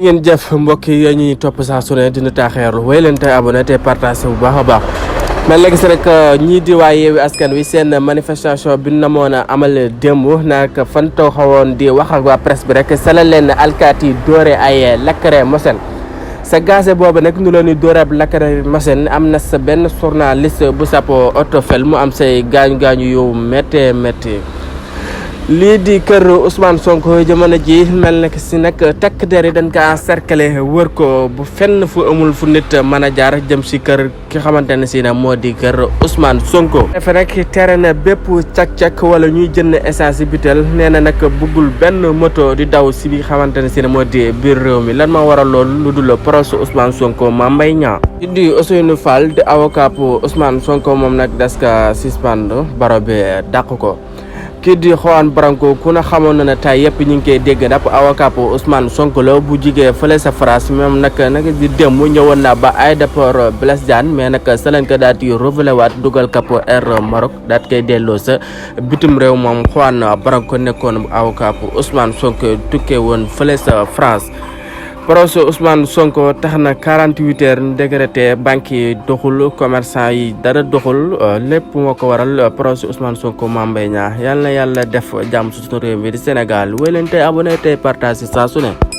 ngeen jëf mbokk yi ñuy topp saa su ne dina taaxeerlu wéy leen tey abonné te partagé bu baax a baax man léegi si rek ñii di waa Yewwi Askan Wi seen manifestation bi namoon a amal démb nag fan taxawoon di wax ak waa presse bi rek sala leen alkaati doore ay lacrymogène sa gazé boobu nag nu leen di doore ab lacrymogène am na sa benn journaliste bu sapo otofel mu am say gaañu yu métti métti lii di kër Ousmane Sonko jamono ji mel na si nag takk der yi dañ kaa cercler wër ko bu fenn fu amul fu nit mën a jaar jëm si kër ki xamante ne si ne moo di kër Ousmane Sonko. defe rek tere na bépp cak-cak wala ñuy jënd essence bitel nee na nag bëggul benn moto di daw si bi xamante ne si ne moo di biir réew mi lan ma waral loolu lu dul procès Ousmane Sonko Mame Mbaye Niang. di Ousseynou Fall di avocat pour Ousmane Sonko moom nag des ka suspendre baro bi dàq ko. kii di Juan Branco ku na xamoon na ne tay yëpp ñu ngi koy dégg dap avocat pour Ousmane Sonko la bu jigee fële sa France moom nag di démb ñëwoon na ba aéroport Blaise Diagne mais nag sa leen ko daal di révélé waat dugal cap Air Maroc daal koy delloo sa bitim réew moom Juan Branco nekkoon avocat pour Ousmane Sonko tukkee woon fële sa France. procès Ousmane Sonko tax na 48 heures décrété banque yi doxul commerçant yi dara doxul lépp moo ko waral procès Ousmane Sonko Mame Mbaye Niang yal na yàlla def jàmm su réew mi di Sénégal wéy leen tey abonné tey partage saa su ne